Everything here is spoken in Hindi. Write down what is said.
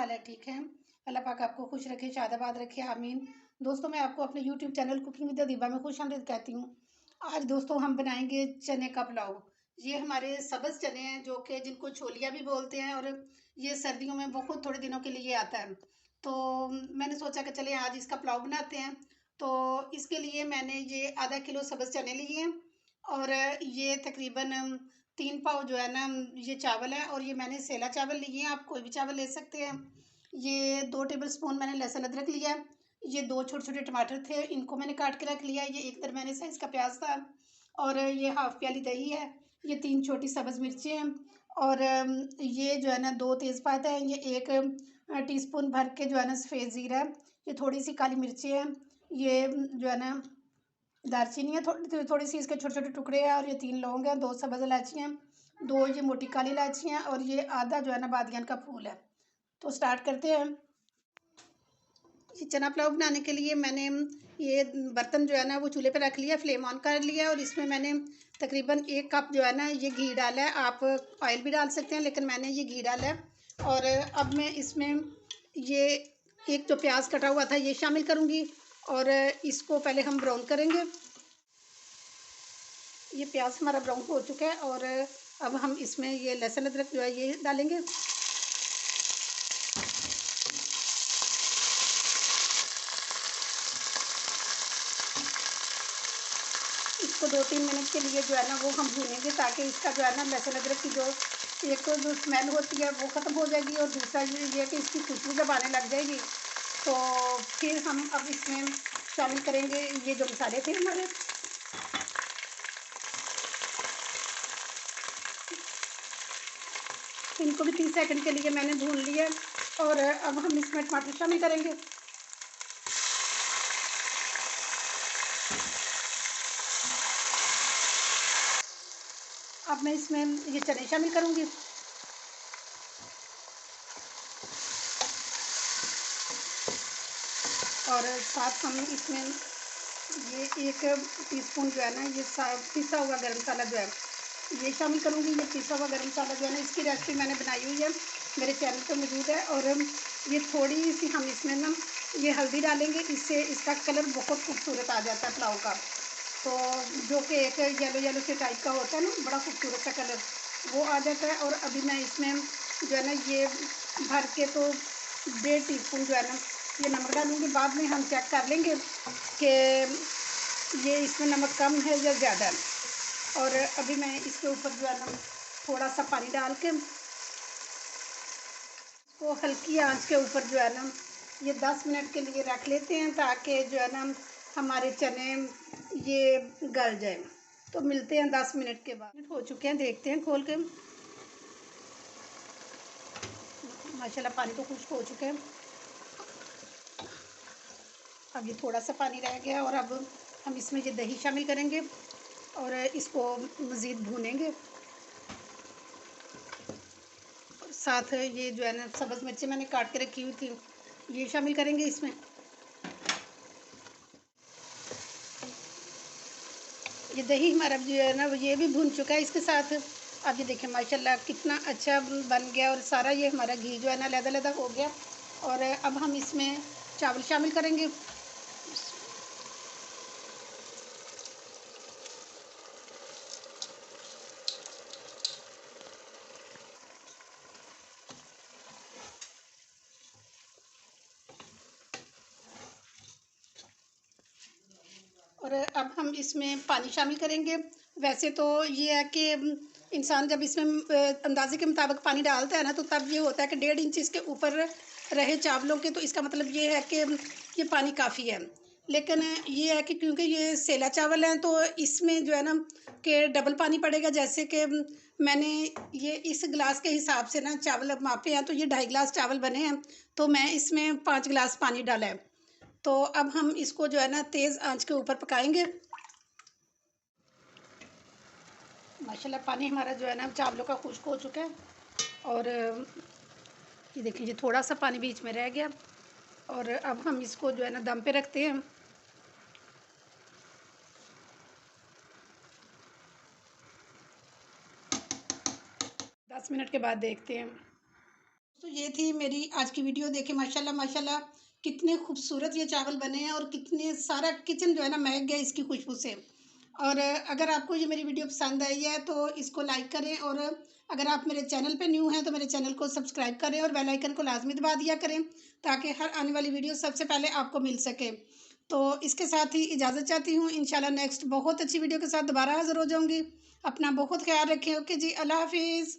हाल है? ठीक है। अल्लाह पाक आपको खुश रखे, शादाबाद रखे, आमीन। दोस्तों, मैं आपको अपने यूट्यूब चैनल कुकिंग विद दीबा में खुशामदीद कहती हूँ। आज दोस्तों हम बनाएंगे चने का पुलाव। ये हमारे सब्ज़ चने हैं जो कि जिनको छोलिया भी बोलते हैं, और ये सर्दियों में बहुत थोड़े दिनों के लिए आता है। तो मैंने सोचा कि चलिए आज इसका पुलाव बनाते हैं। तो इसके लिए मैंने ये आधा किलो सब्ज़ चने लिए हैं, और ये तकरीबन 3 पाव जो है ना ये चावल है, और ये मैंने सेला चावल लिए हैं। आप कोई भी चावल ले सकते हैं। ये 2 टेबलस्पून मैंने लहसुन अदरक लिया है। ये 2 छोटे-छोटे टमाटर थे, इनको मैंने काट के रख लिया है। ये 1 दरमियाने साइज़ का प्याज था, और ये हाफ़ प्याली दही है। ये 3 छोटी सब्ज़ मिर्चें हैं, और ये जो है ना 2 तेज़पात हैं। ये 1 टीस्पून भर के जो है ना सफ़ेद ज़ीरा है। ये थोड़ी-सी काली मिर्चें हैं। ये जो है ना दालचीनी है, थोड़ी सी इसके छोटे छोटे टुकड़े हैं, और ये 3 लौंग हैं, 2 सब्ज़ इलायची हैं, 2 ये मोटी काली इलायची हैं, और ये आधा जो है ना बादियान का फूल है। तो स्टार्ट करते हैं। ये चना पुलाव बनाने के लिए मैंने ये बर्तन जो है ना वो चूल्हे पे रख लिया, फ्लेम ऑन कर लिया, और इसमें मैंने तकरीबन 1 कप जो है ना ये घी डाला है। आप ऑयल भी डाल सकते हैं, लेकिन मैंने ये घी डाला है। और अब मैं इसमें ये एक जो प्याज कटा हुआ था ये शामिल करूँगी, और इसको पहले हम ब्राउन करेंगे। ये प्याज हमारा ब्राउन हो चुका है, और अब हम इसमें ये लहसुन अदरक जो है ये डालेंगे। इसको 2-3 मिनट के लिए जो है ना वो हम भूनेंगे, ताकि इसका जो है ना लहसुन अदरक की जो एक तो जो स्मेल होती है वो ख़त्म हो जाएगी, और दूसरा ये कि इसकी खुशबू जब आने लग जाएगी तो फिर हम अब इसमें शामिल करेंगे ये जो मसाले थे हमारे। इनको भी 30 सेकंड के लिए मैंने भून लिया, और अब हम इसमें टमाटर शामिल करेंगे। अब मैं इसमें ये चने शामिल करूँगी, और साथ हम इसमें ये 1 टीस्पून जो है ना ये पिसा हुआ गरम मसाला जो है ये शामिल करूँगी। ये पिसा हुआ गरम मसाला जो है ना इसकी रेसिपी मैंने बनाई हुई है, मेरे चैनल पे मौजूद है। और ये थोड़ी सी हम इसमें ना ये हल्दी डालेंगे, इससे इसका कलर बहुत खूबसूरत आ जाता है पुलाव का। तो जो कि एक येलो येलो से टाइप का होता है ना, बड़ा खूबसूरत सा कलर वो आ जाता है। और अभी मैं इसमें जो है ना ये भर के तो 1.5 टीस्पून जो है ना ये नमक डालूँगी। बाद में हम चेक कर लेंगे कि ये इसमें नमक कम है या ज़्यादा है। और अभी मैं इसके ऊपर जो है ना थोड़ा सा पानी डाल के इसको हल्की आंच के ऊपर जो है ना ये 10 मिनट के लिए रख लेते हैं, ताकि जो है ना हमारे चने ये गल जाए। तो मिलते हैं 10 मिनट के बाद। हो चुके हैं, देखते हैं खोल के। माशाल्लाह पानी तो खुश्क हो चुके हैं। अब ये थोड़ा सा पानी रह गया, और अब हम इसमें ये दही शामिल करेंगे, और इसको मज़ीद भूनेंगे। और साथ ये जो है ना सब्ज़ मिर्ची मैंने काट के रखी हुई थी ये शामिल करेंगे इसमें। ये दही हमारा जो है ना ये भी भुन चुका है इसके साथ। अब ये देखें माशाल्लाह कितना अच्छा बन गया, और सारा ये हमारा घी जो है ना लहदा-लहदा हो गया। और अब हम इसमें चावल शामिल करेंगे। और अब हम इसमें पानी शामिल करेंगे। वैसे तो ये है कि इंसान जब इसमें अंदाजे के मुताबिक पानी डालता है ना, तो तब ये होता है कि 1.5 इंच इसके ऊपर रहे चावलों के, तो इसका मतलब ये है कि ये पानी काफ़ी है। लेकिन ये है कि क्योंकि ये सेला चावल हैं, तो इसमें जो है ना कि डबल पानी पड़ेगा। जैसे कि मैंने ये इस गिलास के हिसाब से ना चावल मापे हैं, तो ये 2.5 गिलास चावल बने हैं, तो मैं इसमें 5 गिलास पानी डाला है। तो अब हम इसको जो है ना तेज़ आंच के ऊपर पकाएंगे। माशाल्लाह पानी हमारा जो है ना चावलों का खुश्क हो चुका है, और ये देखिए ये थोड़ा सा पानी बीच में रह गया। और अब हम इसको जो है ना दम पे रखते हैं। 10 मिनट के बाद देखते हैं। तो ये थी मेरी आज की वीडियो। देखिए माशाल्लाह माशाल्लाह कितने खूबसूरत ये चावल बने हैं और कितने सारा किचन जो है ना महक गया इसकी खुशबू से। और अगर आपको ये मेरी वीडियो पसंद आई है तो इसको लाइक करें, और अगर आप मेरे चैनल पे न्यू हैं तो मेरे चैनल को सब्सक्राइब करें और बेल आइकन को लाजमी दबा दिया करें, ताकि हर आने वाली वीडियो सबसे पहले आपको मिल सके। तो इसके साथ ही इजाज़त चाहती हूँ। इंशाल्लाह नेक्स्ट बहुत अच्छी वीडियो के साथ दोबारा हाज़िर हो जाऊँगी। अपना बहुत ख़्याल रखें। ओके जी, अल्लाह हाफ़िज़।